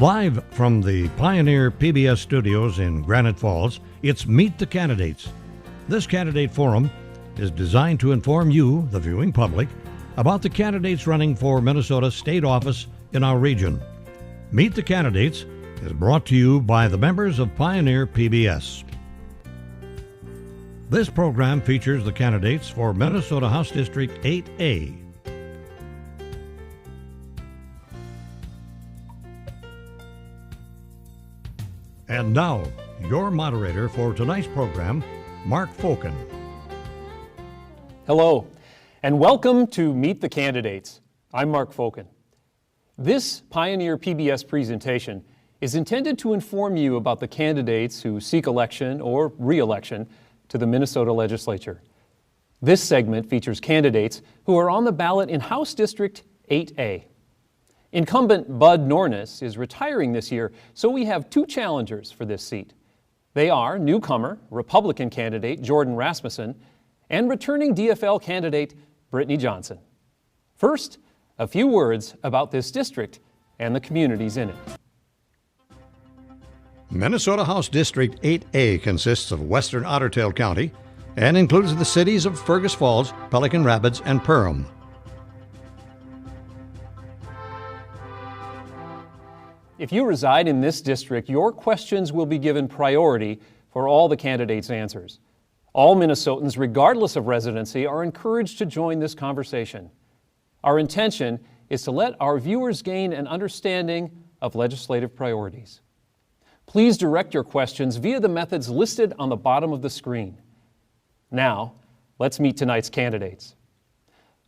Live from the Pioneer PBS studios in Granite Falls, it's Meet the Candidates. This candidate forum is designed to inform you, the viewing public, about the candidates running for Minnesota state office in our region. Meet the Candidates is brought to you by the members of Pioneer PBS. This program features the candidates for Minnesota House District 8A. And now, your moderator for tonight's program, Mark Fokin. Hello, and welcome to Meet the Candidates. I'm Mark Fokin. This Pioneer PBS presentation is intended to inform you about the candidates who seek election or re-election to the Minnesota Legislature. This segment features candidates who are on the ballot in House District 8A. Incumbent Bud Nornes is retiring this year, so we have two challengers for this seat. They are newcomer Republican candidate Jordan Rasmussen and returning DFL candidate Brittany Johnson. First, a few words about this district and the communities in it. Minnesota House District 8A consists of western Otter Tail County and includes the cities of Fergus Falls, Pelican Rapids, and Perham. If you reside in this district, your questions will be given priority for all the candidates' answers. All Minnesotans, regardless of residency, are encouraged to join this conversation. Our intention is to let our viewers gain an understanding of legislative priorities. Please direct your questions via the methods listed on the bottom of the screen. Now, let's meet tonight's candidates.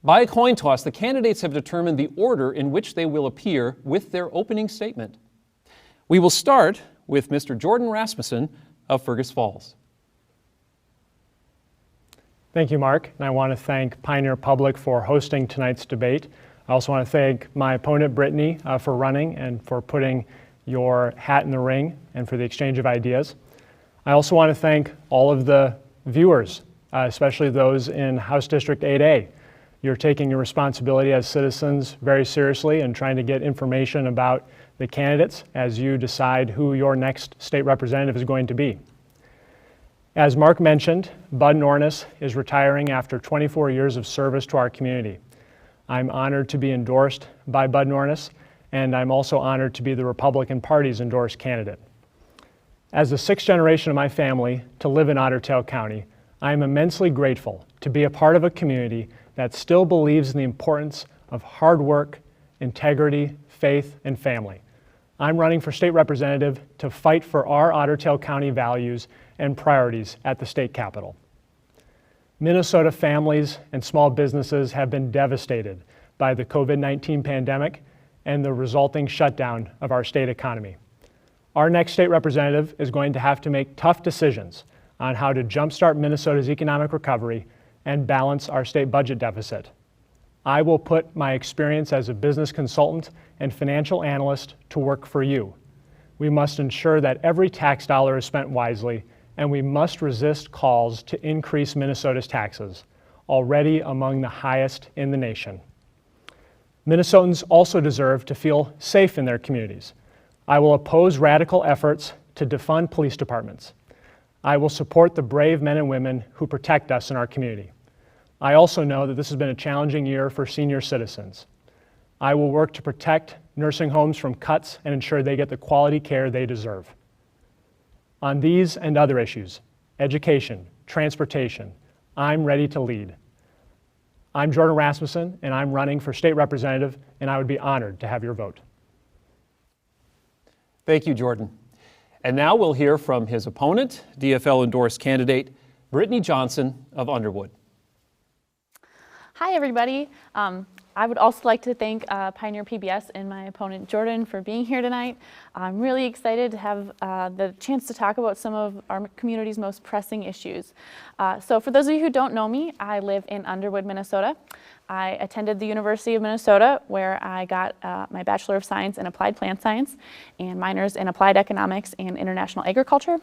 By a coin toss, the candidates have determined the order in which they will appear with their opening statement. We will start with Mr. Jordan Rasmussen of Fergus Falls. Thank you, Mark, and I want to thank Pioneer Public for hosting tonight's debate. I also want to thank my opponent, Brittany, for running and for putting your hat in the ring and for the exchange of ideas. I also want to thank all of the viewers, especially those in House District 8A. You're taking your responsibility as citizens very seriously and trying to get information about the candidates as you decide who your next state representative is going to be. As Mark mentioned, Bud Nornes is retiring after 24 years of service to our community. I'm honored to be endorsed by Bud Nornes, and I'm also honored to be the Republican Party's endorsed candidate. As the sixth generation of my family to live in Otter Tail County, I am immensely grateful to be a part of a community that still believes in the importance of hard work, integrity, faith, and family. I'm running for state representative to fight for our Otter Tail County values and priorities at the state capitol. Minnesota families and small businesses have been devastated by the COVID-19 pandemic and the resulting shutdown of our state economy. Our next state representative is going to have to make tough decisions on how to jumpstart Minnesota's economic recovery and balance our state budget deficit. I will put my experience as a business consultant and financial analyst to work for you. We must ensure that every tax dollar is spent wisely, and we must resist calls to increase Minnesota's taxes, already among the highest in the nation. Minnesotans also deserve to feel safe in their communities. I will oppose radical efforts to defund police departments. I will support the brave men and women who protect us in our community. I also know that this has been a challenging year for senior citizens. I will work to protect nursing homes from cuts and ensure they get the quality care they deserve. On these and other issues, education, transportation, I'm ready to lead. I'm Jordan Rasmussen, and I'm running for state representative, and I would be honored to have your vote. Thank you, Jordan. And now we'll hear from his opponent, DFL endorsed candidate Brittany Johnson of Underwood. Hi, everybody. I would also like to thank Pioneer PBS and my opponent Jordan for being here tonight. I'm really excited to have the chance to talk about some of our community's most pressing issues. So for those of you who don't know me, I live in Underwood, Minnesota. I attended the University of Minnesota, where I got my Bachelor of Science in Applied Plant Science and minors in Applied Economics and International Agriculture.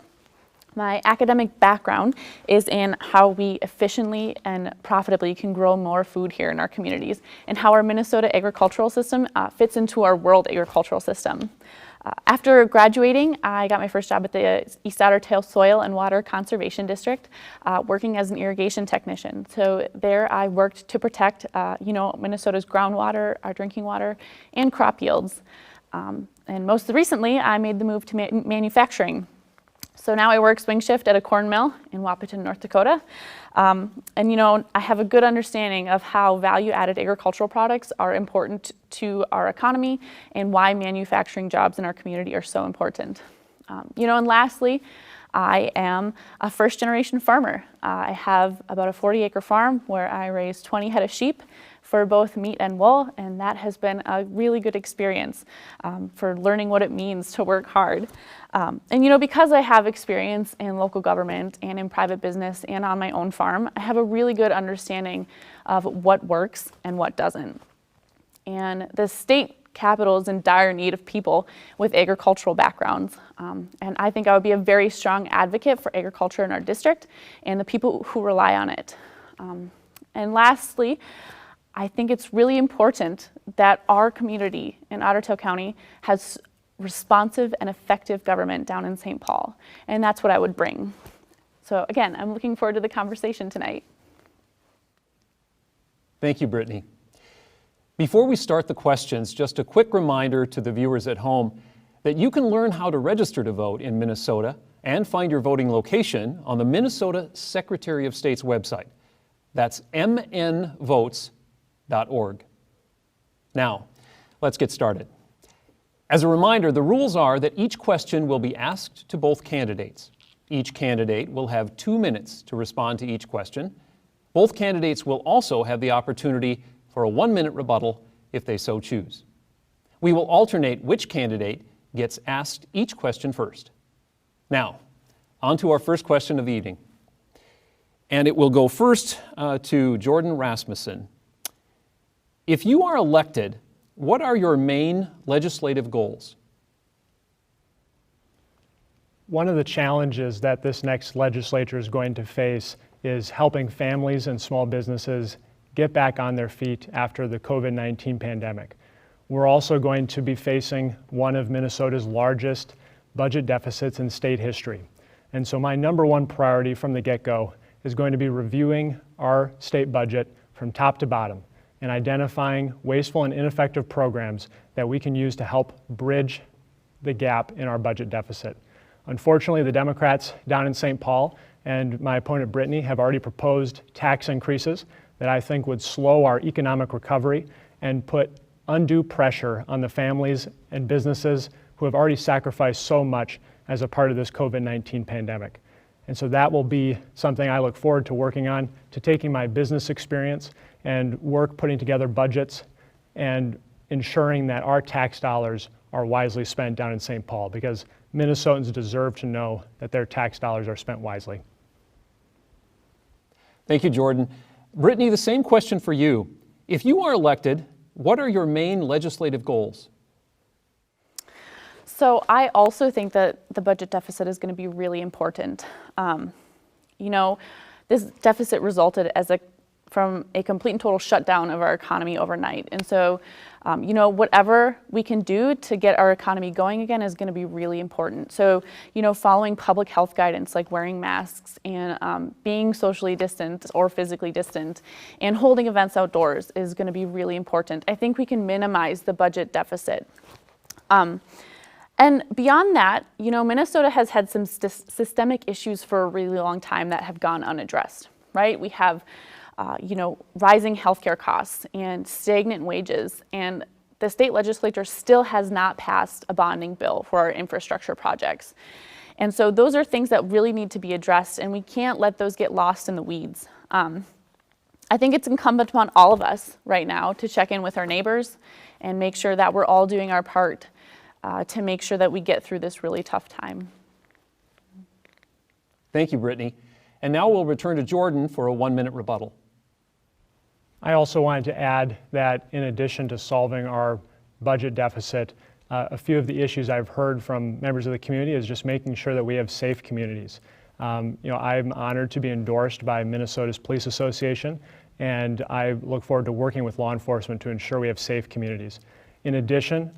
My academic background is in how we efficiently and profitably can grow more food here in our communities and how our Minnesota agricultural system fits into our world agricultural system. After graduating, I got my first job at the East Otter Tail Soil and Water Conservation District, working as an irrigation technician. So there I worked to protect, Minnesota's groundwater, our drinking water, and crop yields. And most recently, I made the move to manufacturing. So now I work swing shift at a corn mill in Wahpeton, North Dakota. I have a good understanding of how value-added agricultural products are important to our economy and why manufacturing jobs in our community are so important. And lastly, I am a first-generation farmer. I have about a 40-acre farm where I raise 20 head of sheep for both meat and wool, and that has been a really good experience for learning what it means to work hard. Because I have experience in local government and in private business and on my own farm, I have a really good understanding of what works and what doesn't. And the state capital is in dire need of people with agricultural backgrounds. And I think I would be a very strong advocate for agriculture in our district and the people who rely on it. And lastly, I think it's really important that our community in Otter Tail County has responsive and effective government down in St. Paul. And that's what I would bring. So again, I'm looking forward to the conversation tonight. Thank you, Brittany. Before we start the questions, just a quick reminder to the viewers at home that you can learn how to register to vote in Minnesota and find your voting location on the Minnesota Secretary of State's website. That's mnvotes.org. Now, let's get started. As a reminder, the rules are that each question will be asked to both candidates. Each candidate will have 2 minutes to respond to each question. Both candidates will also have the opportunity for a 1-minute rebuttal if they so choose. We will alternate which candidate gets asked each question first. Now, on to our first question of the evening. And it will go first to Jordan Rasmussen. If you are elected, what are your main legislative goals? One of the challenges that this next legislature is going to face is helping families and small businesses get back on their feet after the COVID-19 pandemic. We're also going to be facing one of Minnesota's largest budget deficits in state history. And so my number one priority from the get-go is going to be reviewing our state budget from top to bottom and identifying wasteful and ineffective programs that we can use to help bridge the gap in our budget deficit. Unfortunately, the Democrats down in St. Paul and my opponent Brittany have already proposed tax increases that I think would slow our economic recovery and put undue pressure on the families and businesses who have already sacrificed so much as a part of this COVID-19 pandemic. And so that will be something I look forward to working on, to taking my business experience and work putting together budgets and ensuring that our tax dollars are wisely spent down in St. Paul, because Minnesotans deserve to know that their tax dollars are spent wisely. Thank you, Jordan. Brittany, the same question for you. If you are elected, what are your main legislative goals? So I also think that the budget deficit is going to be really important. This deficit resulted from a complete and total shutdown of our economy overnight. And so, whatever we can do to get our economy going again is going to be really important. So, following public health guidance like wearing masks and being socially distant or physically distant and holding events outdoors is going to be really important. I think we can minimize the budget deficit. And beyond that, Minnesota has had some systemic issues for a really long time that have gone unaddressed, right? We have rising healthcare costs and stagnant wages, and the state legislature still has not passed a bonding bill for our infrastructure projects. And so those are things that really need to be addressed, and we can't let those get lost in the weeds. I think it's incumbent upon all of us right now to check in with our neighbors and make sure that we're all doing our part to make sure that we get through this really tough time. Thank you, Brittany. And now we'll return to Jordan for a 1-minute rebuttal. I also wanted to add that in addition to solving our budget deficit, a few of the issues I've heard from members of the community is just making sure that we have safe communities. I'm honored to be endorsed by Minnesota's Police Association, and I look forward to working with law enforcement to ensure we have safe communities. In addition,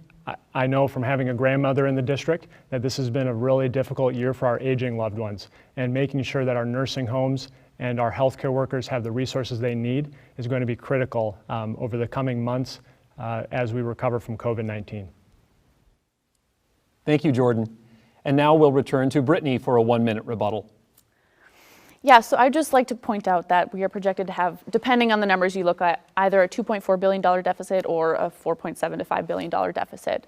I know from having a grandmother in the district that this has been a really difficult year for our aging loved ones, and making sure that our nursing homes and our healthcare workers have the resources they need is going to be critical over the coming months as we recover from COVID-19. Thank you, Jordan. And now we'll return to Brittany for a 1-minute rebuttal. Yeah, so I'd just like to point out that we are projected to have, depending on the numbers you look at, either a $2.4 billion deficit or a $4.7 to $5 billion deficit.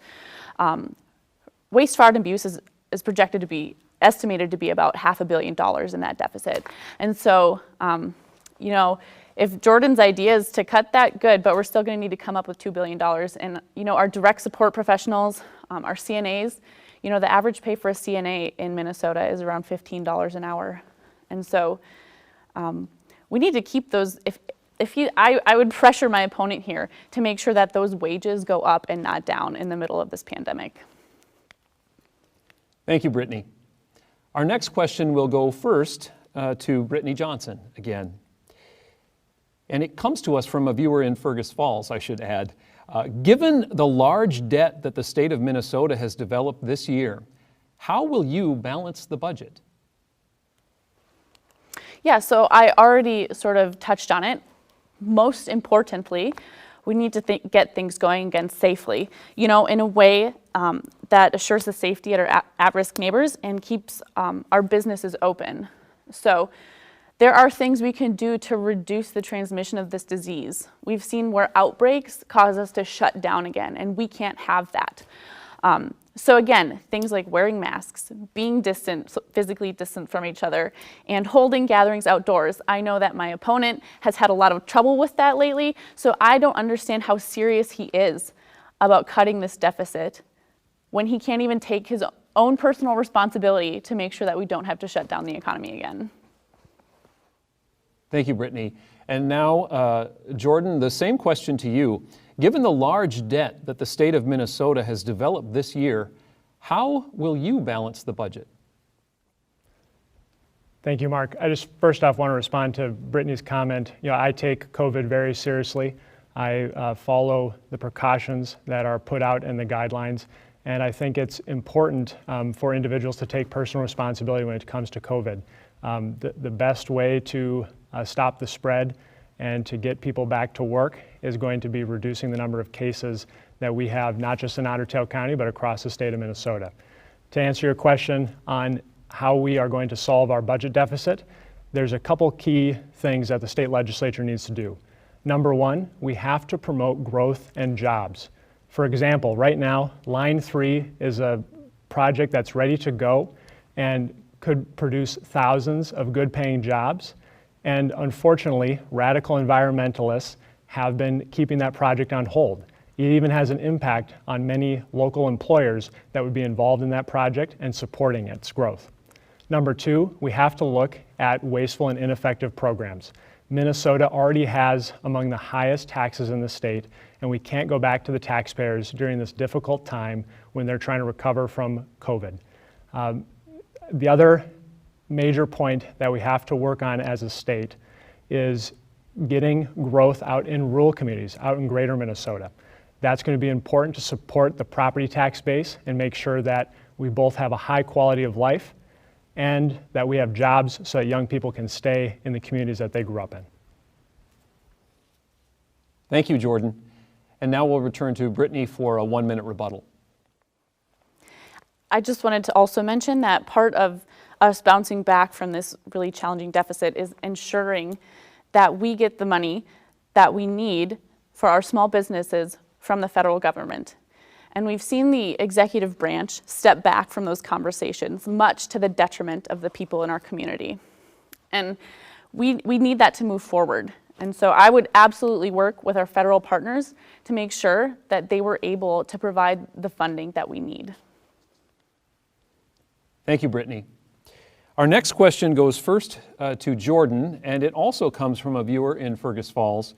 Waste, fraud, and abuse is projected to be estimated to be about $500 million in that deficit. And so, you know, if Jordan's idea is to cut that, good, but we're still going to need to come up with $2 billion. And, you know, our direct support professionals, our CNAs, you know, the average pay for a CNA in Minnesota is around $15 an hour. And so we need to keep those, I would pressure my opponent here to make sure that those wages go up and not down in the middle of this pandemic. Thank you, Brittany. Our next question will go first to Brittany Johnson again. And it comes to us from a viewer in Fergus Falls, I should add. Given the large debt that the state of Minnesota has developed this year, how will you balance the budget? Yeah, so I already sort of touched on it. Most importantly, we need to get things going again safely, you know, in a way that assures the safety of our at-risk neighbors and keeps our businesses open. So there are things we can do to reduce the transmission of this disease. We've seen where outbreaks cause us to shut down again, and we can't have that. So again, things like wearing masks, being distant, physically distant from each other, and holding gatherings outdoors. I know that my opponent has had a lot of trouble with that lately, so I don't understand how serious he is about cutting this deficit when he can't even take his own personal responsibility to make sure that we don't have to shut down the economy again. Thank you, Brittany. And now, Jordan, the same question to you. Given the large debt that the state of Minnesota has developed this year, how will you balance the budget? Thank you, Mark. I just first off want to respond to Brittany's comment. You know, I take COVID very seriously. I follow the precautions that are put out in the guidelines, and I think it's important for individuals to take personal responsibility when it comes to COVID. The best way to stop the spread and to get people back to work is going to be reducing the number of cases that we have, not just in Otter Tail County, but across the state of Minnesota. To answer your question on how we are going to solve our budget deficit, there's a couple key things that the state legislature needs to do. Number one, we have to promote growth and jobs. For example, right now, Line 3 is a project that's ready to go and could produce thousands of good-paying jobs. And unfortunately, radical environmentalists have been keeping that project on hold. It even has an impact on many local employers that would be involved in that project and supporting its growth. Number two, we have to look at wasteful and ineffective programs. Minnesota already has among the highest taxes in the state, and we can't go back to the taxpayers during this difficult time when they're trying to recover from COVID. The other major point that we have to work on as a state is getting growth out in rural communities, out in greater Minnesota. That's going to be important to support the property tax base and make sure that we both have a high quality of life and that we have jobs so that young people can stay in the communities that they grew up in. Thank you, Jordan. And now we'll return to Brittany for a 1-minute rebuttal. I just wanted to also mention that part of us bouncing back from this really challenging deficit is ensuring that we get the money that we need for our small businesses from the federal government. And we've seen the executive branch step back from those conversations, much to the detriment of the people in our community. And we need that to move forward. And so I would absolutely work with our federal partners to make sure that they were able to provide the funding that we need. Thank you, Brittany. Our next question goes first to Jordan, and it also comes from a viewer in Fergus Falls.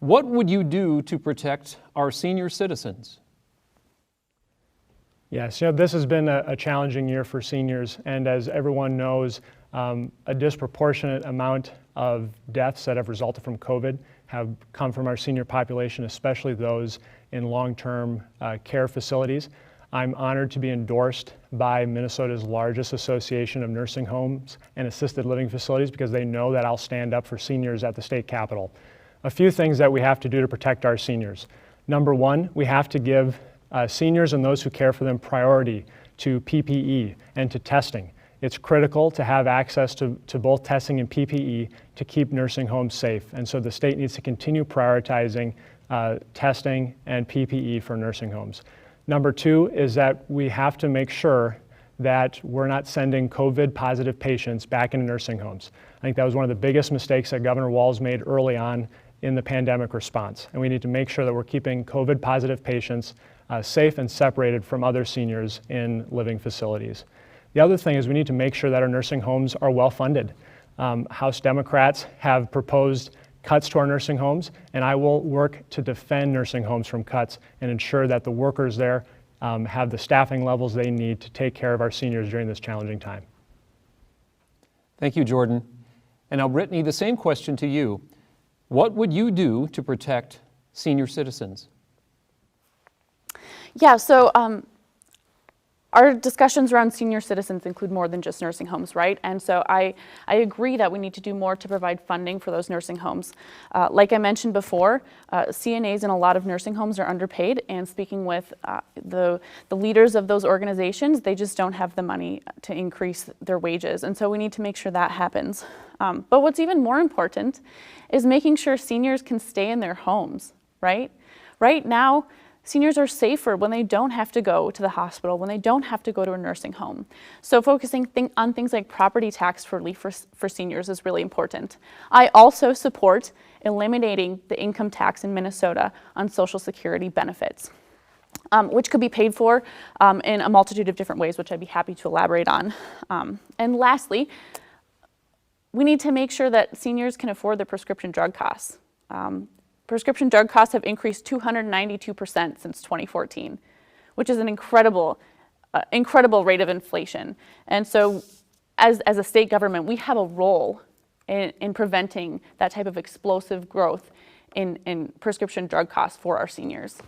What would you do to protect our senior citizens? Yes, you know, this has been a challenging year for seniors, and as everyone knows, a disproportionate amount of deaths that have resulted from COVID have come from our senior population, especially those in long-term care facilities. I'm honored to be endorsed by Minnesota's largest association of nursing homes and assisted living facilities because they know that I'll stand up for seniors at the state capitol. A few things that we have to do to protect our seniors. Number one, we have to give seniors and those who care for them priority to PPE and to testing. It's critical to have access to both testing and PPE to keep nursing homes safe. And so the state needs to continue prioritizing testing and PPE for nursing homes. Number two is that we have to make sure that we're not sending COVID positive patients back into nursing homes. I think that was one of the biggest mistakes that Governor Walz made early on in the pandemic response. And we need to make sure that we're keeping COVID positive patients safe and separated from other seniors in living facilities. The other thing is we need to make sure that our nursing homes are well funded. House Democrats have proposed cuts to our nursing homes, and I will work to defend nursing homes from cuts and ensure that the workers there have the staffing levels they need to take care of our seniors during this challenging time. Thank you, Jordan. And now, Brittany, the same question to you. What would you do to protect senior citizens? Yeah, so our discussions around senior citizens include more than just nursing homes, right? And so I agree that we need to do more to provide funding for those nursing homes. Like I mentioned before, CNAs in a lot of nursing homes are underpaid, and speaking with the leaders of those organizations, they just don't have the money to increase their wages. And so we need to make sure that happens. But what's even more important is making sure seniors can stay in their homes, right? Right now, seniors are safer when they don't have to go to the hospital, when they don't have to go to a nursing home. So focusing on things like property tax relief for seniors is really important. I also support eliminating the income tax in Minnesota on Social Security benefits, which could be paid for in a multitude of different ways, which I'd be happy to elaborate on. And lastly, we need to make sure that seniors can afford their prescription drug costs. Prescription drug costs have increased 292% since 2014, which is an incredible rate of inflation. And so as a state government, we have a role in preventing that type of explosive growth in prescription drug costs for our seniors.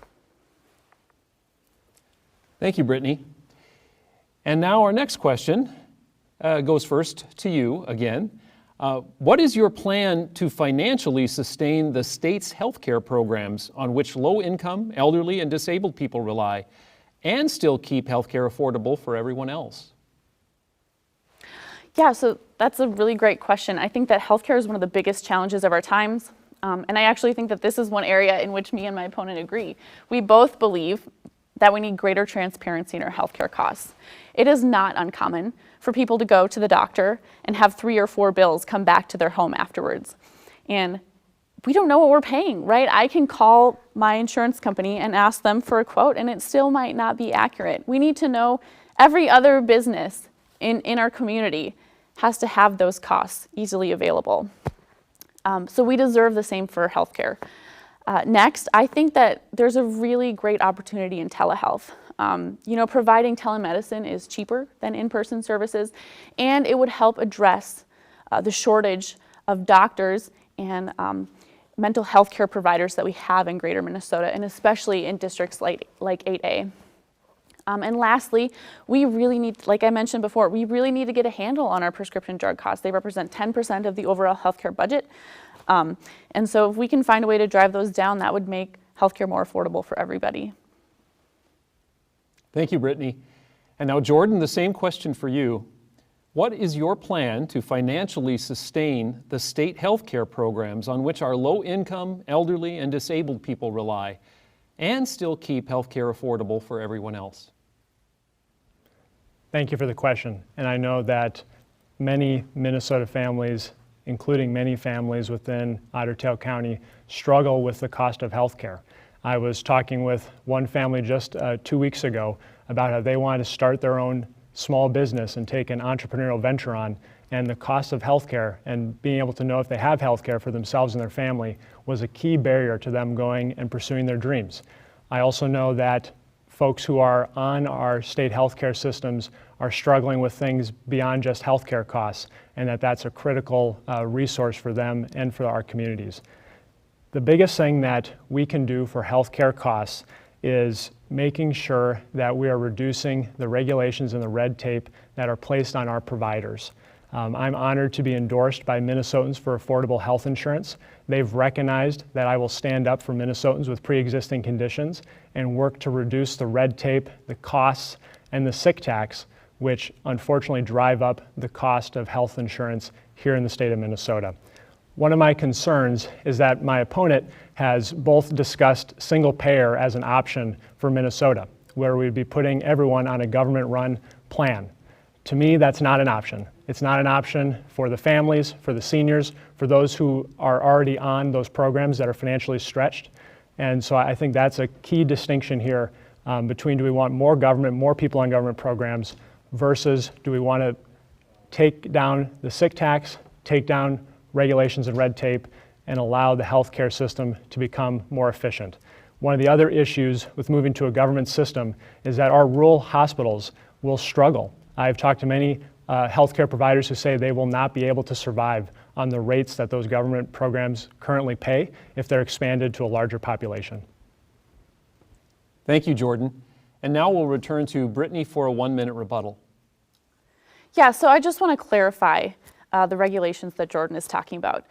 Thank you, Brittany. And now our next question goes first to you again. What is your plan to financially sustain the state's healthcare programs on which low-income, elderly, and disabled people rely, and still keep healthcare affordable for everyone else? Yeah, so that's a really great question. I think that healthcare is one of the biggest challenges of our times, and I actually think that this is one area in which me and my opponent agree. We both believe that we need greater transparency in our healthcare costs. It is not uncommon for people to go to the doctor and have 3 or 4 bills come back to their home afterwards. And we don't know what we're paying, right? I can call my insurance company and ask them for a quote, and it still might not be accurate. We need to know every other business in our community has to have those costs easily available. So we deserve the same for healthcare. Next, I think that there's a really great opportunity in telehealth. Providing telemedicine is cheaper than in-person services, and it would help address the shortage of doctors and mental health care providers that we have in Greater Minnesota, and especially in districts like 8A. And lastly, we really need, like I mentioned before, we really need to get a handle on our prescription drug costs. They represent 10% of the overall healthcare budget. And so if we can find a way to drive those down, that would make healthcare more affordable for everybody. Thank you, Brittany. And now, Jordan, the same question for you. What is your plan to financially sustain the state healthcare programs on which our low-income, elderly, and disabled people rely, and still keep healthcare affordable for everyone else? Thank you for the question. And I know that many Minnesota families, including many families within Otter Tail County, struggle with the cost of healthcare. I was talking with one family just 2 weeks ago about how they wanted to start their own small business and take an entrepreneurial venture on, and the cost of healthcare and being able to know if they have healthcare for themselves and their family was a key barrier to them going and pursuing their dreams. I also know that folks who are on our state healthcare systems are struggling with things beyond just healthcare costs, and that's a critical resource for them and for our communities. The biggest thing that we can do for healthcare costs is making sure that we are reducing the regulations and the red tape that are placed on our providers. I'm honored to be endorsed by Minnesotans for Affordable Health Insurance. They've recognized that I will stand up for Minnesotans with pre-existing conditions and work to reduce the red tape, the costs, and the sick tax, which unfortunately drive up the cost of health insurance here in the state of Minnesota. One of my concerns is that my opponent has both discussed single payer as an option for Minnesota, where we'd be putting everyone on a government-run plan. To me, that's not an option. It's not an option for the families, for the seniors, for those who are already on those programs that are financially stretched. And so I think that's a key distinction here between do we want more government, more people on government programs, versus do we want to take down the sick tax, take down regulations and red tape, and allow the healthcare system to become more efficient. One of the other issues with moving to a government system is that our rural hospitals will struggle. I've talked to many healthcare providers who say they will not be able to survive on the rates that those government programs currently pay if they're expanded to a larger population. Thank you, Jordan. And now we'll return to Brittany for a 1-minute rebuttal. Yeah, so I just want to clarify the regulations that Jordan is talking about.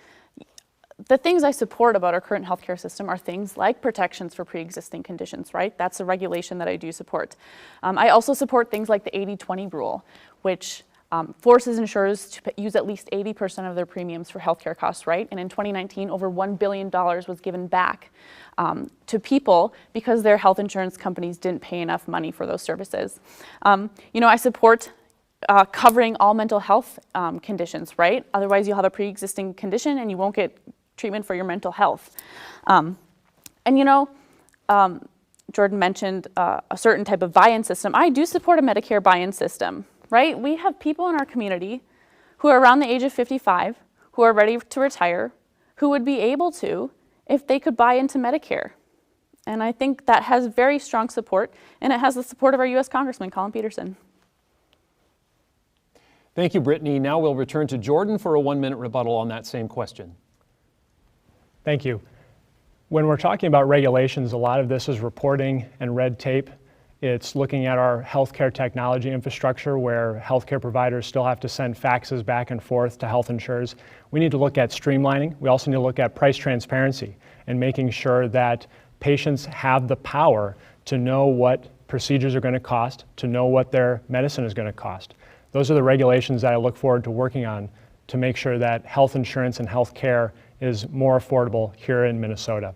The things I support about our current healthcare system are things like protections for pre-existing conditions, right? That's a regulation that I do support. I also support things like the 80-20 rule, which forces insurers to use at least 80% of their premiums for healthcare costs, right? And in 2019, over $1 billion was given back to people because their health insurance companies didn't pay enough money for those services. I support covering all mental health conditions, right? Otherwise, you'll have a pre-existing condition and you won't get treatment for your mental health. Jordan mentioned a certain type of buy-in system. I do support a Medicare buy-in system, right? We have people in our community who are around the age of 55, who are ready to retire, who would be able to if they could buy into Medicare. And I think that has very strong support, and it has the support of our U.S. Congressman, Collin Peterson. Thank you, Brittany. Now we'll return to Jordan for a 1-minute rebuttal on that same question. Thank you. When we're talking about regulations, a lot of this is reporting and red tape. It's looking at our healthcare technology infrastructure where healthcare providers still have to send faxes back and forth to health insurers. We need to look at streamlining. We also need to look at price transparency and making sure that patients have the power to know what procedures are going to cost, to know what their medicine is going to cost. Those are the regulations that I look forward to working on to make sure that health insurance and health care is more affordable here in Minnesota.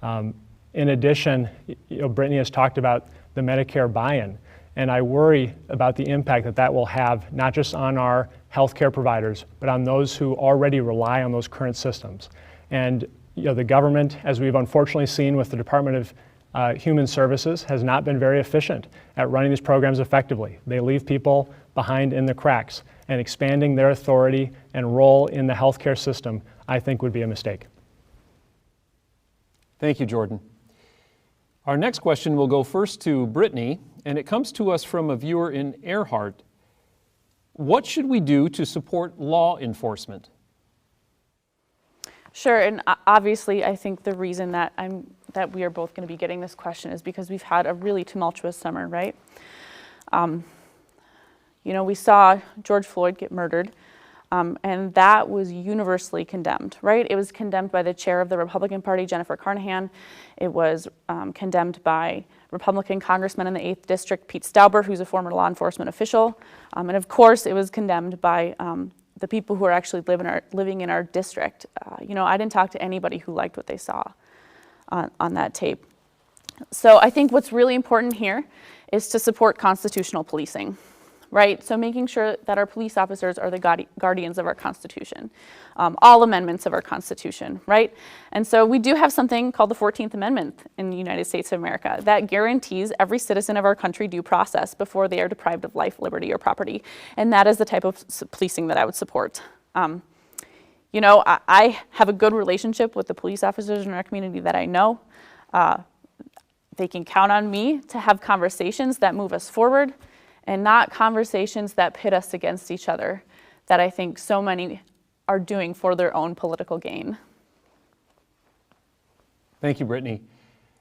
In addition, Brittany has talked about the Medicare buy-in, and I worry about the impact that will have not just on our healthcare providers, but on those who already rely on those current systems. And the government, as we've unfortunately seen with the Department of Human Services, has not been very efficient at running these programs effectively. They leave people behind in the cracks, and expanding their authority and role in the healthcare system, I think, would be a mistake. Thank you, Jordan. Our next question will go first to Brittany, and it comes to us from a viewer in Earhart. What should we do to support law enforcement? Sure, and obviously I think the reason that we are both going to be getting this question is because we've had a really tumultuous summer, right? We saw George Floyd get murdered, and that was universally condemned, right? It was condemned by the chair of the Republican Party, Jennifer Carnahan. It was condemned by Republican congressman in the 8th District, Pete Stauber, who's a former law enforcement official. And of course, it was condemned by the people who are actually living in our district. I didn't talk to anybody who liked what they saw on that tape. So I think what's really important here is to support constitutional policing, right? So making sure that our police officers are the guardians of our Constitution, all amendments of our Constitution, right? And so we do have something called the 14th Amendment in the United States of America that guarantees every citizen of our country due process before they are deprived of life, liberty, or property. And that is the type of policing that I would support. I have a good relationship with the police officers in our community that I know. They can count on me to have conversations that move us forward and not conversations that pit us against each other, that I think so many are doing for their own political gain. Thank you, Brittany.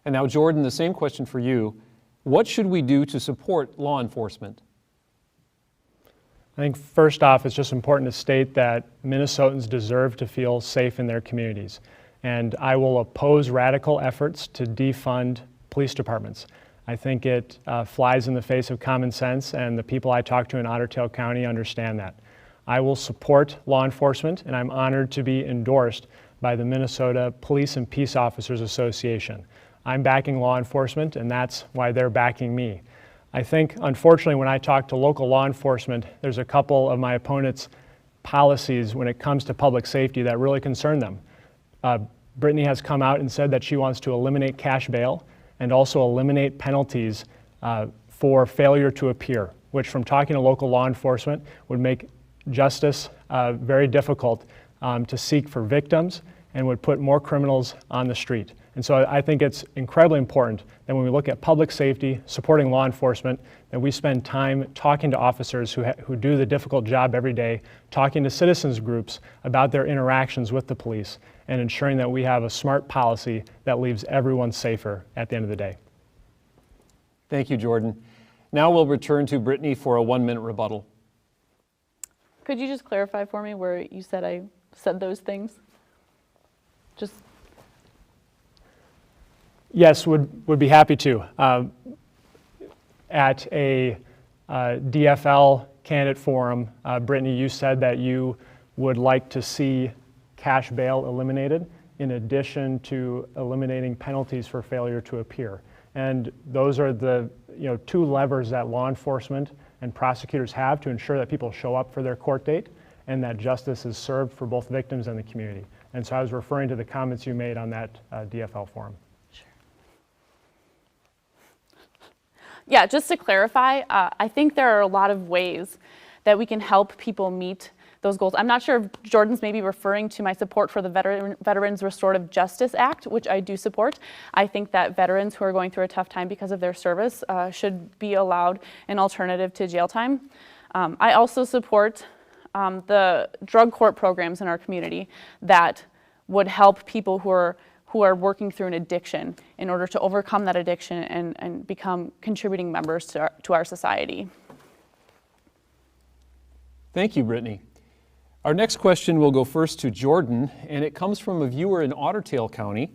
And now, Jordan, the same question for you. What should we do to support law enforcement? I think first off, it's just important to state that Minnesotans deserve to feel safe in their communities. And I will oppose radical efforts to defund police departments. I think it flies in the face of common sense, and the people I talk to in Otter Tail County understand that. I will support law enforcement, and I'm honored to be endorsed by the Minnesota Police and Peace Officers Association. I'm backing law enforcement, and that's why they're backing me. I think, unfortunately, when I talk to local law enforcement, there's a couple of my opponents' policies when it comes to public safety that really concern them. Brittany has come out and said that she wants to eliminate cash bail and also eliminate penalties for failure to appear, which, from talking to local law enforcement, would make justice very difficult to seek for victims and would put more criminals on the street. And so I think it's incredibly important that when we look at public safety, supporting law enforcement, that we spend time talking to officers who do the difficult job every day, talking to citizens groups about their interactions with the police, and ensuring that we have a smart policy that leaves everyone safer at the end of the day. Thank you, Jordan. Now we'll return to Brittany for a 1-minute rebuttal. Could you just clarify for me where you said I said those things? Just. Yes, would be happy to. At a DFL candidate forum, Brittany, you said that you would like to see cash bail eliminated in addition to eliminating penalties for failure to appear. And those are the two levers that law enforcement and prosecutors have to ensure that people show up for their court date and that justice is served for both victims and the community. And so I was referring to the comments you made on that DFL forum. Yeah, just to clarify, I think there are a lot of ways that we can help people meet those goals. I'm not sure if Jordan's maybe referring to my support for the Veterans Restorative Justice Act, which I do support. I think that veterans who are going through a tough time because of their service should be allowed an alternative to jail time. I also support the drug court programs in our community that would help people who are working through an addiction in order to overcome that addiction and become contributing members to our society. Thank you, Brittany. Our next question will go first to Jordan, and it comes from a viewer in Otter Tail County.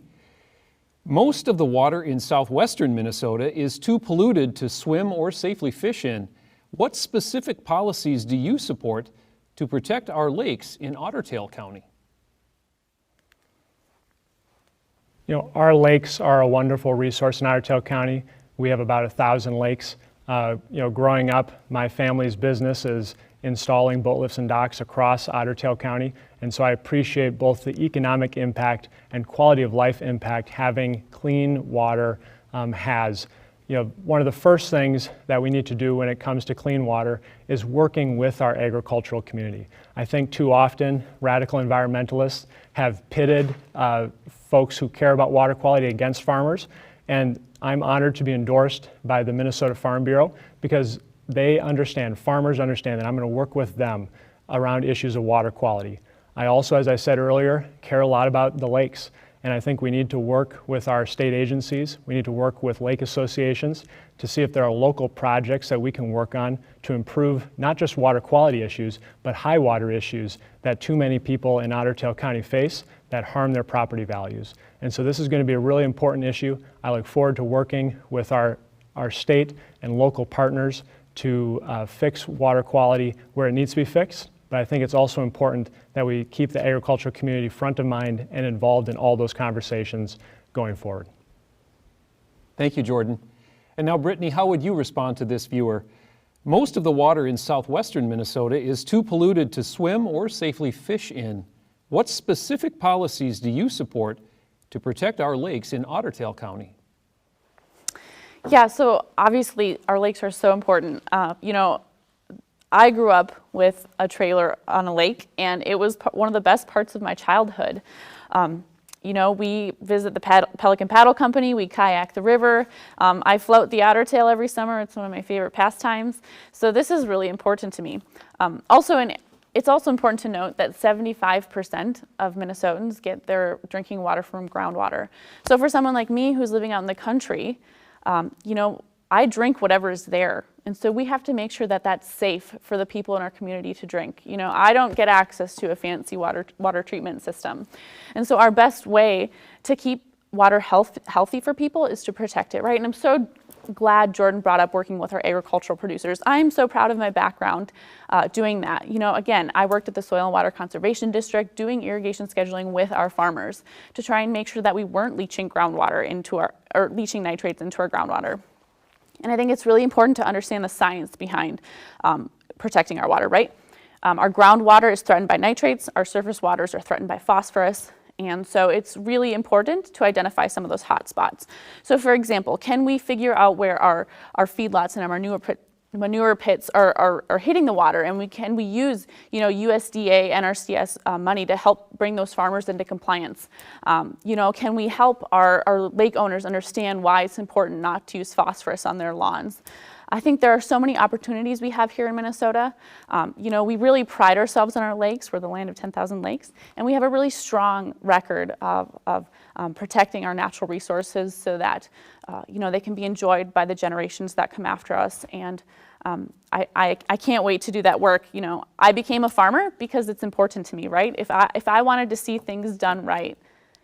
Most of the water in southwestern Minnesota is too polluted to swim or safely fish in. What specific policies do you support to protect our lakes in Otter Tail County? Our lakes are a wonderful resource in Otter Tail County. We have about 1,000 lakes. Growing up, my family's business is installing boat lifts and docks across Otter Tail County, and so I appreciate both the economic impact and quality of life impact having clean water has. One of the first things that we need to do when it comes to clean water is working with our agricultural community. I think too often radical environmentalists have pitted folks who care about water quality against farmers, and I'm honored to be endorsed by the Minnesota Farm Bureau because they understand, farmers understand that I'm going to work with them around issues of water quality. I also, as I said earlier, care a lot about the lakes. And I think we need to work with our state agencies. We need to work with lake associations to see if there are local projects that we can work on to improve not just water quality issues, but high water issues that too many people in Otter Tail County face that harm their property values. And so this is going to be a really important issue. I look forward to working with our state and local partners to fix water quality where it needs to be fixed. But I think it's also important that we keep the agricultural community front of mind and involved in all those conversations going forward. Thank you, Jordan. And now, Brittany, how would you respond to this viewer? Most of the water in southwestern Minnesota is too polluted to swim or safely fish in. What specific policies do you support to protect our lakes in Otter Tail County? Yeah, so obviously our lakes are so important. I grew up with a trailer on a lake, and it was one of the best parts of my childhood. You know, we visit the Pelican Paddle Company, we kayak the river. I float the otter tail every summer. It's one of my favorite pastimes. So this is really important to me. It's also important to note that 75% of Minnesotans get their drinking water from groundwater. So for someone like me who's living out in the country, you know, I drink whatever is there. And so we have to make sure that that's safe for the people in our community to drink. You know, I don't get access to a fancy water treatment system. And so our best way to keep water healthy for people is to protect it, right? And I'm so glad Jordan brought up working with our agricultural producers. I'm so proud of my background doing that. You know, again, I worked at the Soil and Water Conservation District doing irrigation scheduling with our farmers to try and make sure that we weren't leaching leaching nitrates into our groundwater. And I think it's really important to understand the science behind protecting our water, right? Our groundwater is threatened by nitrates, our surface waters are threatened by phosphorus, and so it's really important to identify some of those hot spots. So for example, can we figure out where our feedlots and our manure pits are hitting the water, and can we use, you know, USDA, NRCS money to help bring those farmers into compliance? You know, can we help our lake owners understand why it's important not to use phosphorus on their lawns? I think there are so many opportunities we have here in Minnesota. You know, we really pride ourselves on our lakes. We're the land of 10,000 lakes, and we have a really strong record of protecting our natural resources so that, you know, they can be enjoyed by the generations that come after us. And I can't wait to do that work. You know, I became a farmer because it's important to me, right? If I wanted to see things done right,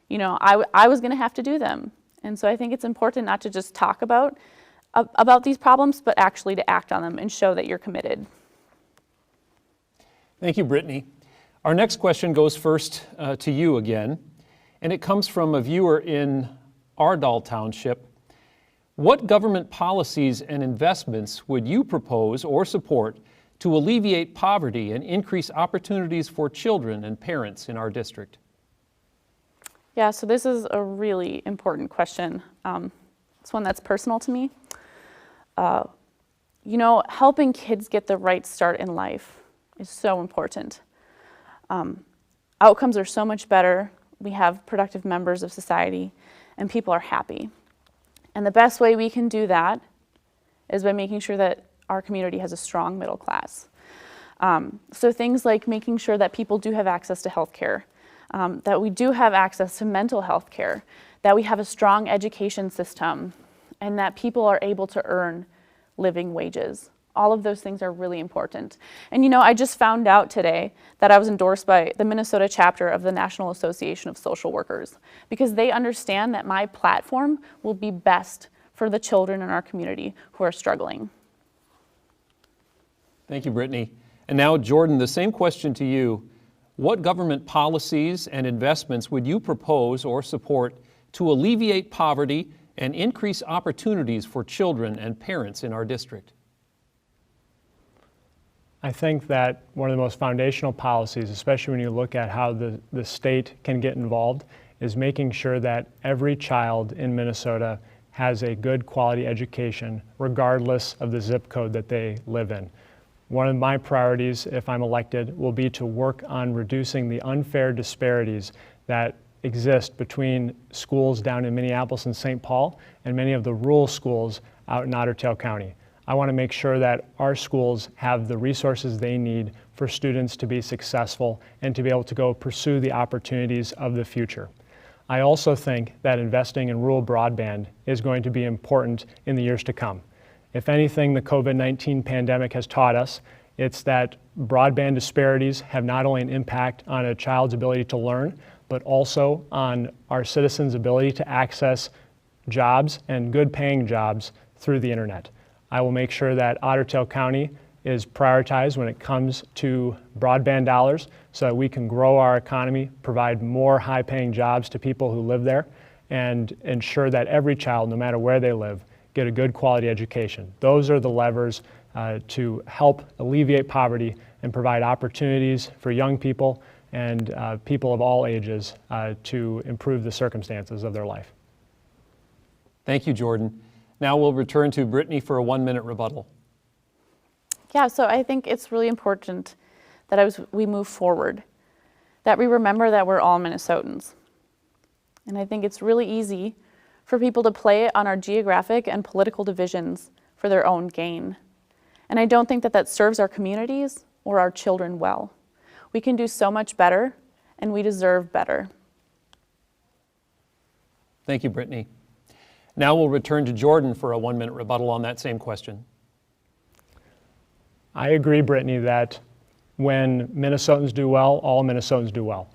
you know, I was going to have to do them. And so I think it's important not to just talk about these problems, but actually to act on them and show that you're committed. Thank you, Brittany. Our next question goes first to you again, and it comes from a viewer in Ardall Township. What government policies and investments would you propose or support to alleviate poverty and increase opportunities for children and parents in our district? Yeah, so this is a really important question. It's one that's personal to me. You know, helping kids get the right start in life is so important. Outcomes are so much better. We have productive members of society, and people are happy. And the best way we can do that is by making sure that our community has a strong middle class. So things like making sure that people do have access to health care, that we do have access to mental health care, that we have a strong education system, and that people are able to earn living wages. All of those things are really important. And you know, I just found out today that I was endorsed by the Minnesota chapter of the National Association of Social Workers, because they understand that my platform will be best for the children in our community who are struggling. Thank you, Brittany. And now, Jordan, the same question to you. What government policies and investments would you propose or support to alleviate poverty and increase opportunities for children and parents in our district? I think that one of the most foundational policies, especially when you look at how the state can get involved, is making sure that every child in Minnesota has a good quality education regardless of the zip code that they live in. One of my priorities, if I'm elected, will be to work on reducing the unfair disparities that exist between schools down in Minneapolis and St. Paul and many of the rural schools out in Otter Tail County. I want to make sure that our schools have the resources they need for students to be successful and to be able to go pursue the opportunities of the future. I also think that investing in rural broadband is going to be important in the years to come. If anything, the COVID-19 pandemic has taught us, it's that broadband disparities have not only an impact on a child's ability to learn, but also on our citizens' ability to access jobs and good paying jobs through the internet. I will make sure that Otter Tail County is prioritized when it comes to broadband dollars so that we can grow our economy, provide more high-paying jobs to people who live there, and ensure that every child, no matter where they live, get a good quality education. Those are the levers to help alleviate poverty and provide opportunities for young people and people of all ages to improve the circumstances of their life. Thank you, Jordan. Now we'll return to Brittany for a 1-minute rebuttal. Yeah, so I think it's really important that we move forward, that we remember that we're all Minnesotans. And I think it's really easy for people to play on our geographic and political divisions for their own gain. And I don't think that that serves our communities or our children well. We can do so much better, and we deserve better. Thank you, Brittany. Now we'll return to Jordan for a 1-minute rebuttal on that same question. I agree, Brittany, that when Minnesotans do well, all Minnesotans do well.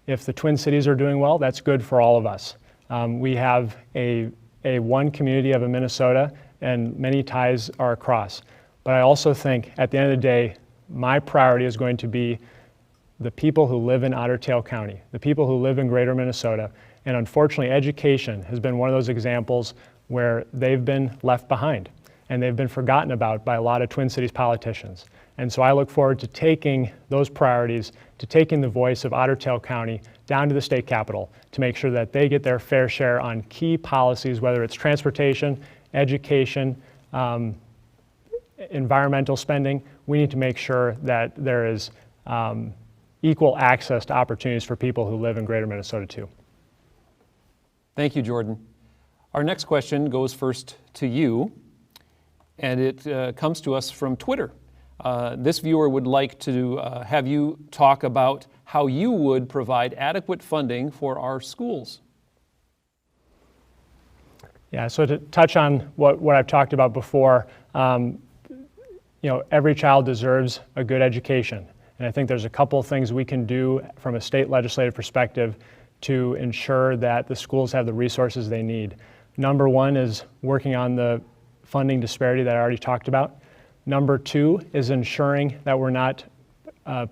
If the Twin Cities are doing well, that's good for all of us. We have a one community of a Minnesota, and many ties are across. But I also think at the end of the day, my priority is going to be the people who live in Otter Tail County, the people who live in greater Minnesota. And unfortunately, education has been one of those examples where they've been left behind and they've been forgotten about by a lot of Twin Cities politicians. And so I look forward to taking those priorities, to taking the voice of Otter Tail County down to the state capitol to make sure that they get their fair share on key policies, whether it's transportation, education, environmental spending. We need to make sure that there is equal access to opportunities for people who live in greater Minnesota too. Thank you, Jordan. Our next question goes first to you, and it comes to us from Twitter. This viewer would like to have you talk about how you would provide adequate funding for our schools. Yeah, so to touch on what I've talked about before, every child deserves a good education. And I think there's a couple of things we can do from a state legislative perspective to ensure that the schools have the resources they need. Number one is working on the funding disparity that I already talked about. Number two is ensuring that we're not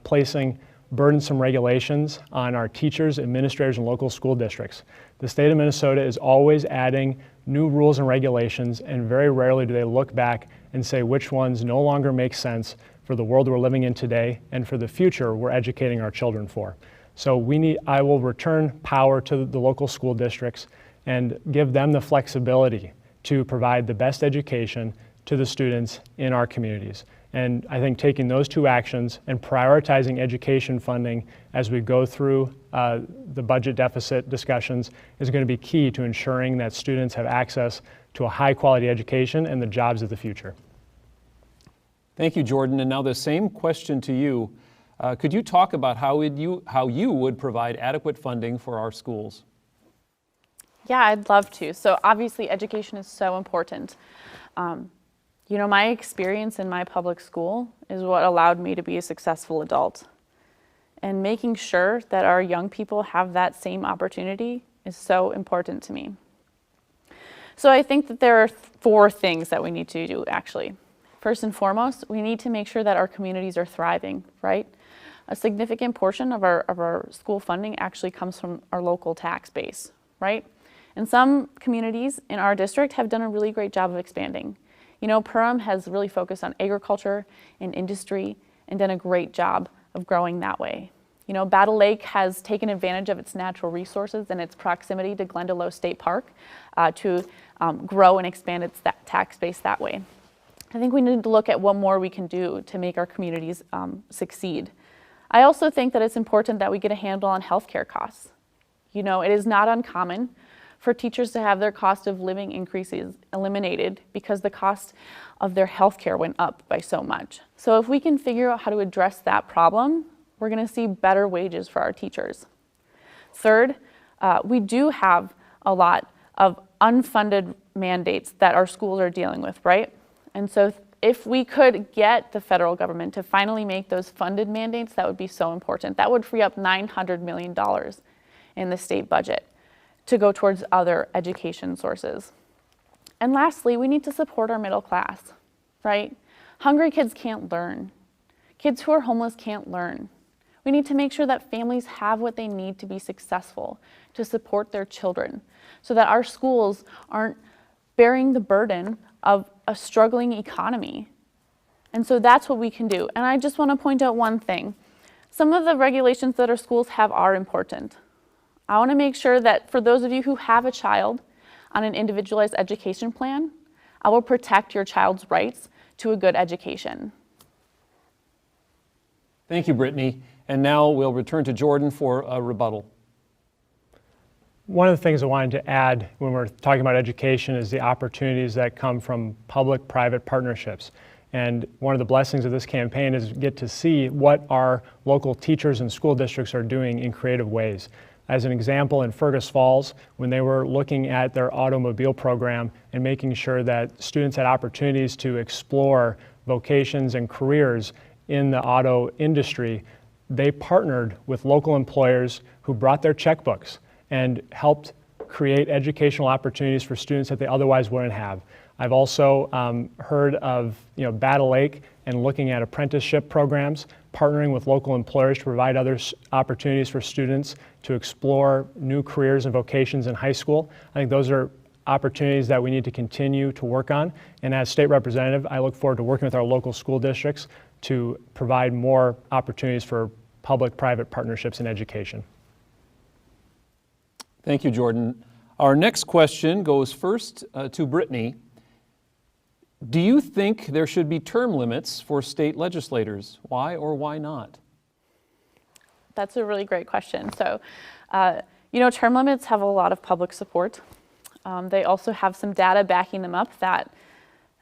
placing burdensome regulations on our teachers, administrators, and local school districts. The state of Minnesota is always adding new rules and regulations, and very rarely do they look back and say which ones no longer make sense for the world we're living in today and for the future we're educating our children for. So I will return power to the local school districts and give them the flexibility to provide the best education to the students in our communities. And I think taking those two actions and prioritizing education funding as we go through the budget deficit discussions is going to be key to ensuring that students have access to a high quality education and the jobs of the future. Thank you, Jordan. And now the same question to you. Could you talk about how you would provide adequate funding for our schools? Yeah, I'd love to. So obviously education is so important. My experience in my public school is what allowed me to be a successful adult. And making sure that our young people have that same opportunity is so important to me. So I think that there are 4 things that we need to do, actually. First and foremost, we need to make sure that our communities are thriving, right? A significant portion of our school funding actually comes from our local tax base, right? And some communities in our district have done a really great job of expanding. Perham has really focused on agriculture and industry and done a great job of growing that way. Battle Lake has taken advantage of its natural resources and its proximity to Glendalough State Park to grow and expand its tax base that way. I think we need to look at what more we can do to make our communities succeed. I also think that it's important that we get a handle on healthcare costs. It is not uncommon for teachers to have their cost of living increases eliminated because the cost of their healthcare went up by so much. So if we can figure out how to address that problem, we're going to see better wages for our teachers. Third, we do have a lot of unfunded mandates that our schools are dealing with, right? And so if we could get the federal government to finally make those funded mandates, that would be so important. That would free up $900 million in the state budget to go towards other education sources. And lastly, we need to support our middle class, right? Hungry kids can't learn. Kids who are homeless can't learn. We need to make sure that families have what they need to be successful, to support their children, so that our schools aren't bearing the burden of a struggling economy. And so that's what we can do. And I just want to point out one thing. Some of the regulations that our schools have are important. I want to make sure that for those of you who have a child on an individualized education plan, I will protect your child's rights to a good education. Thank you, Brittany. And now we'll return to Jordan for a rebuttal. One of the things I wanted to add when we're talking about education is the opportunities that come from public-private partnerships. And one of the blessings of this campaign is get to see what our local teachers and school districts are doing in creative ways. As an example, in Fergus Falls, when they were looking at their automobile program and making sure that students had opportunities to explore vocations and careers in the auto industry, they partnered with local employers who brought their checkbooks and helped create educational opportunities for students that they otherwise wouldn't have. I've also heard of Battle Lake and looking at apprenticeship programs, partnering with local employers to provide other opportunities for students to explore new careers and vocations in high school. I think those are opportunities that we need to continue to work on. And as state representative, I look forward to working with our local school districts to provide more opportunities for public-private partnerships in education. Thank you, Jordan. Our next question goes first to Brittany. Do you think there should be term limits for state legislators? Why or why not? That's a really great question. So, term limits have a lot of public support. They also have some data backing them up that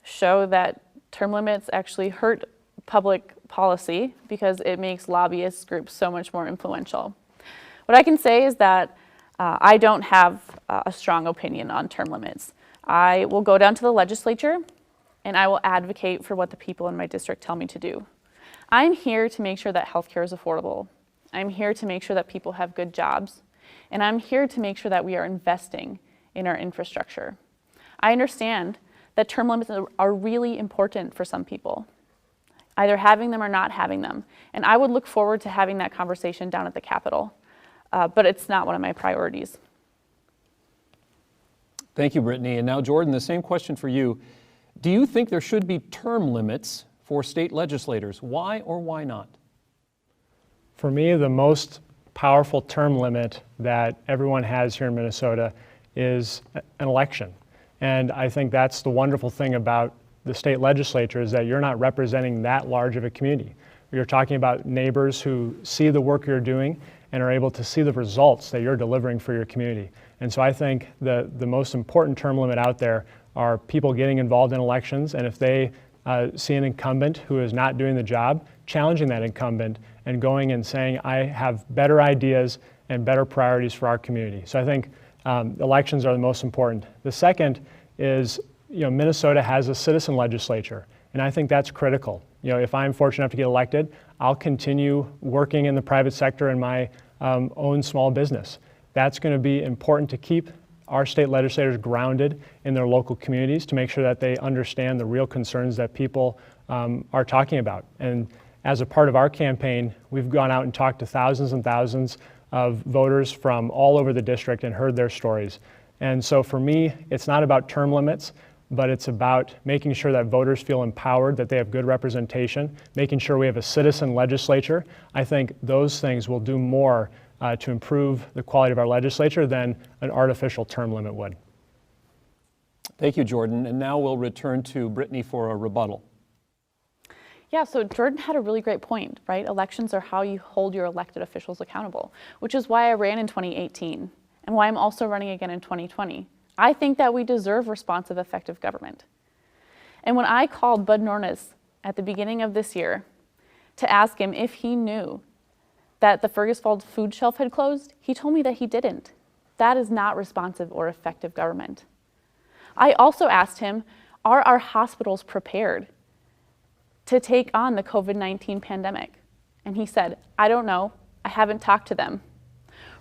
show that term limits actually hurt public policy because it makes lobbyist groups so much more influential. What I can say is that I don't have a strong opinion on term limits. I will go down to the legislature and I will advocate for what the people in my district tell me to do. I'm here to make sure that healthcare is affordable. I'm here to make sure that people have good jobs. And I'm here to make sure that we are investing in our infrastructure. I understand that term limits are really important for some people, either having them or not having them. And I would look forward to having that conversation down at the Capitol. But it's not one of my priorities. Thank you, Brittany. And now, Jordan, the same question for you. Do you think there should be term limits for state legislators? Why or why not? For me, the most powerful term limit that everyone has here in Minnesota is an election. And I think that's the wonderful thing about the state legislature is that you're not representing that large of a community. You're talking about neighbors who see the work you're doing and are able to see the results that you're delivering for your community. And so I think the most important term limit out there are people getting involved in elections, and if they see an incumbent who is not doing the job, challenging that incumbent and going and saying, I have better ideas and better priorities for our community. So I think elections are the most important. The second is, Minnesota has a citizen legislature, and I think that's critical. If I'm fortunate enough to get elected, I'll continue working in the private sector in my own small business. That's going to be important to keep our state legislators grounded in their local communities to make sure that they understand the real concerns that people are talking about. And as a part of our campaign, we've gone out and talked to thousands and thousands of voters from all over the district and heard their stories. And so for me, it's not about term limits, but it's about making sure that voters feel empowered, that they have good representation, making sure we have a citizen legislature. I think those things will do more to improve the quality of our legislature than an artificial term limit would. Thank you, Jordan. And now we'll return to Brittany for a rebuttal. Yeah, so Jordan had a really great point, right? Elections are how you hold your elected officials accountable, which is why I ran in 2018 and why I'm also running again in 2020. I think that we deserve responsive, effective government. And when I called Bud Nornes at the beginning of this year to ask him if he knew that the Fergus Falls food shelf had closed, he told me that he didn't. That is not responsive or effective government. I also asked him, are our hospitals prepared to take on the COVID-19 pandemic? And he said, I don't know, I haven't talked to them.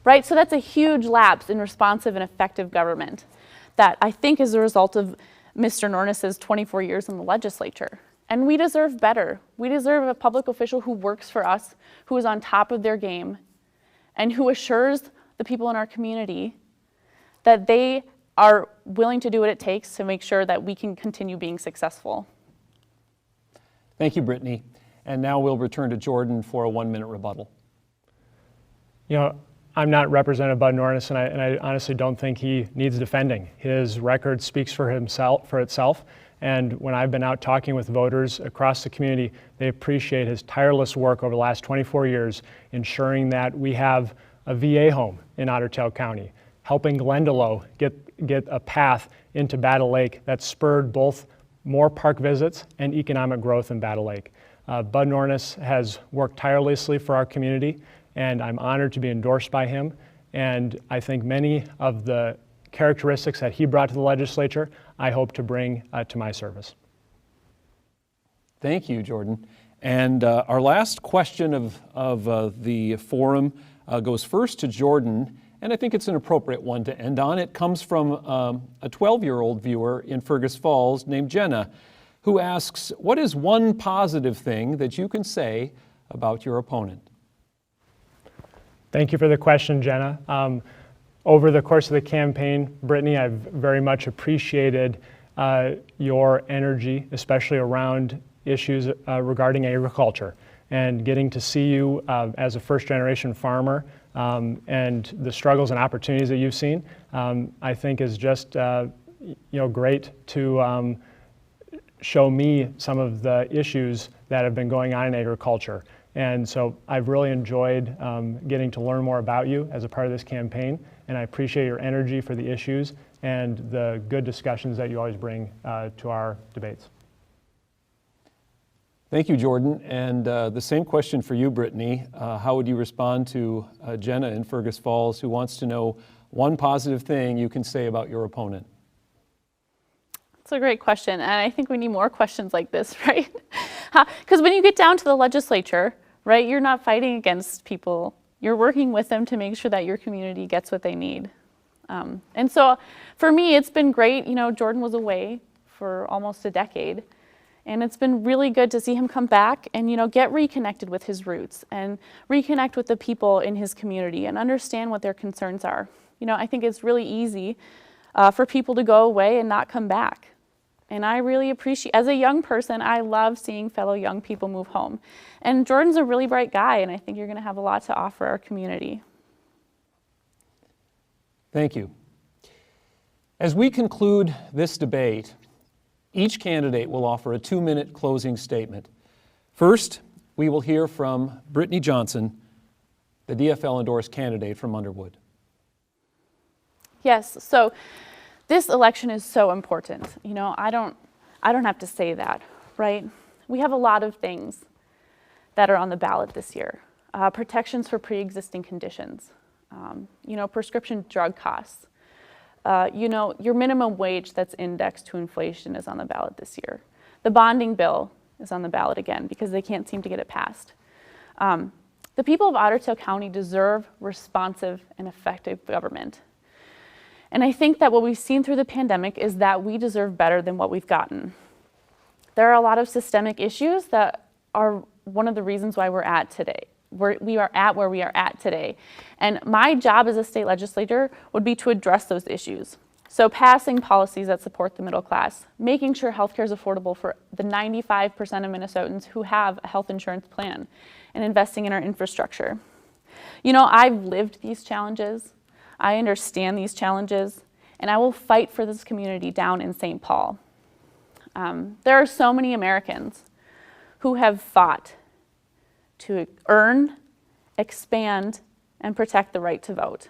Right, so that's a huge lapse in responsive and effective government that I think is a result of Mr. Nornes's 24 years in the legislature. And we deserve better. We deserve a public official who works for us, who is on top of their game, and who assures the people in our community that they are willing to do what it takes to make sure that we can continue being successful. Thank you, Brittany. And now we'll return to Jordan for a 1-minute rebuttal. I'm not Representative Bud Nornes, and I honestly don't think he needs defending. His record speaks for itself. And when I've been out talking with voters across the community, they appreciate his tireless work over the last 24 years, ensuring that we have a VA home in Otter Tail County, helping Glendalough get a path into Battle Lake that spurred both more park visits and economic growth in Battle Lake. Bud Nornis has worked tirelessly for our community, and I'm honored to be endorsed by him. And I think many of the characteristics that he brought to the legislature, I hope to bring to my service. Thank you, Jordan. And our last question of the forum goes first to Jordan, and I think it's an appropriate one to end on. It comes from a 12-year-old viewer in Fergus Falls named Jenna, who asks, what is one positive thing that you can say about your opponent? Thank you for the question, Jenna. Over the course of the campaign, Brittany, I've very much appreciated your energy, especially around issues regarding agriculture, and getting to see you as a first-generation farmer and the struggles and opportunities that you've seen, I think is just great to show me some of the issues that have been going on in agriculture. And so I've really enjoyed getting to learn more about you as a part of this campaign, and I appreciate your energy for the issues and the good discussions that you always bring to our debates. Thank you, Jordan. And the same question for you, Brittany. How would you respond to Jenna in Fergus Falls, who wants to know one positive thing you can say about your opponent? It's a great question, and I think we need more questions like this, right? Because when you get down to the legislature, right, you're not fighting against people. You're working with them to make sure that your community gets what they need. And so for me, it's been great. You know, Jordan was away for almost a decade, and it's been really good to see him come back and, get reconnected with his roots and reconnect with the people in his community and understand what their concerns are. I think it's really easy for people to go away and not come back. And I really appreciate, as a young person, I love seeing fellow young people move home. And Jordan's a really bright guy, and I think you're going to have a lot to offer our community. Thank you. As we conclude this debate, each candidate will offer a 2-minute closing statement. First, we will hear from Brittany Johnson, the DFL-endorsed candidate from Underwood. Yes, so this election is so important. I don't have to say that, right? We have a lot of things that are on the ballot this year. Protections for pre-existing conditions, prescription drug costs. Your minimum wage that's indexed to inflation is on the ballot this year. The bonding bill is on the ballot again because they can't seem to get it passed. The people of Otter Tail County deserve responsive and effective government. And I think that what we've seen through the pandemic is that we deserve better than what we've gotten. There are a lot of systemic issues that are one of the reasons why we're at today. We are at where we are at today. And my job as a state legislator would be to address those issues. So passing policies that support the middle class, making sure healthcare is affordable for the 95% of Minnesotans who have a health insurance plan, and investing in our infrastructure. I've lived these challenges. I understand these challenges, and I will fight for this community down in St. Paul. There are so many Americans who have fought to earn, expand, and protect the right to vote.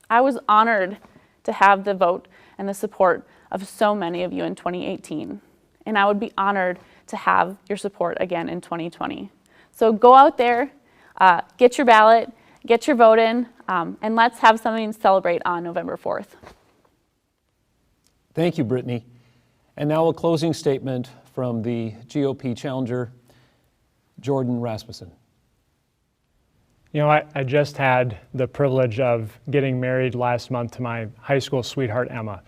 I was honored to have the vote and the support of so many of you in 2018, and I would be honored to have your support again in 2020. So go out there, get your ballot, get your vote in, and let's have something to celebrate on November 4th. Thank you, Brittany. And now a closing statement from the GOP challenger, Jordan Rasmussen. I just had the privilege of getting married last month to my high school sweetheart, Emma.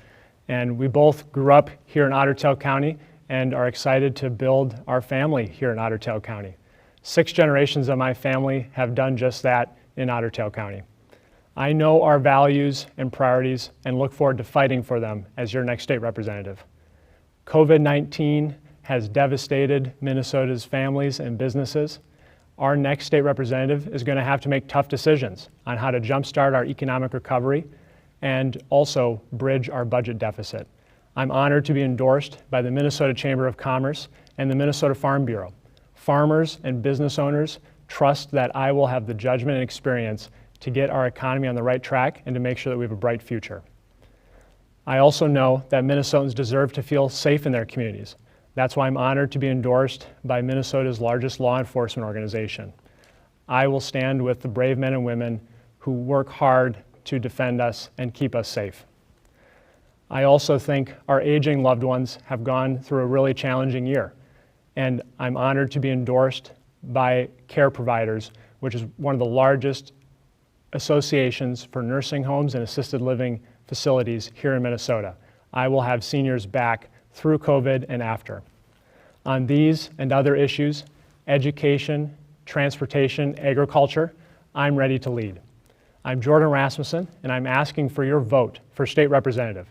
And we both grew up here in Otter Tail County and are excited to build our family here in Otter Tail County. 6 generations of my family have done just that in Otter Tail County. I know our values and priorities and look forward to fighting for them as your next state representative. COVID-19 has devastated Minnesota's families and businesses. Our next state representative is going to have to make tough decisions on how to jumpstart our economic recovery and also bridge our budget deficit. I'm honored to be endorsed by the Minnesota Chamber of Commerce and the Minnesota Farm Bureau. Farmers and business owners trust that I will have the judgment and experience to get our economy on the right track and to make sure that we have a bright future. I also know that Minnesotans deserve to feel safe in their communities. That's why I'm honored to be endorsed by Minnesota's largest law enforcement organization. I will stand with the brave men and women who work hard to defend us and keep us safe. I also think our aging loved ones have gone through a really challenging year, and I'm honored to be endorsed by Care Providers, which is one of the largest associations for nursing homes and assisted living facilities here in Minnesota. I will have seniors back through COVID and after. On these and other issues, education, transportation, agriculture, I'm ready to lead. I'm Jordan Rasmussen, and I'm asking for your vote for state representative.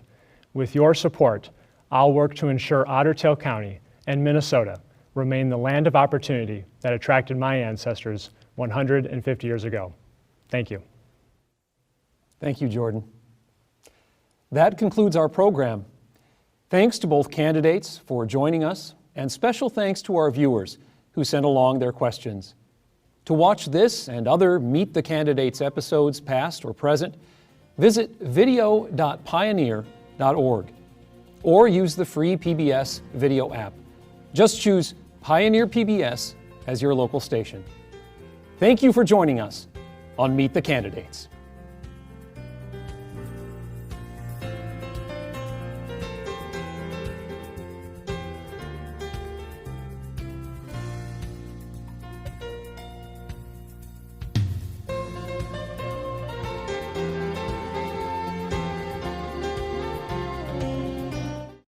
With your support, I'll work to ensure Otter Tail County and Minnesota remain the land of opportunity that attracted my ancestors 150 years ago. Thank you. Thank you, Jordan. That concludes our program. Thanks to both candidates for joining us, and special thanks to our viewers who sent along their questions. To watch this and other Meet the Candidates episodes, past or present, visit video.pioneer.org or use the free PBS video app. Just choose Pioneer PBS as your local station. Thank you for joining us on Meet the Candidates.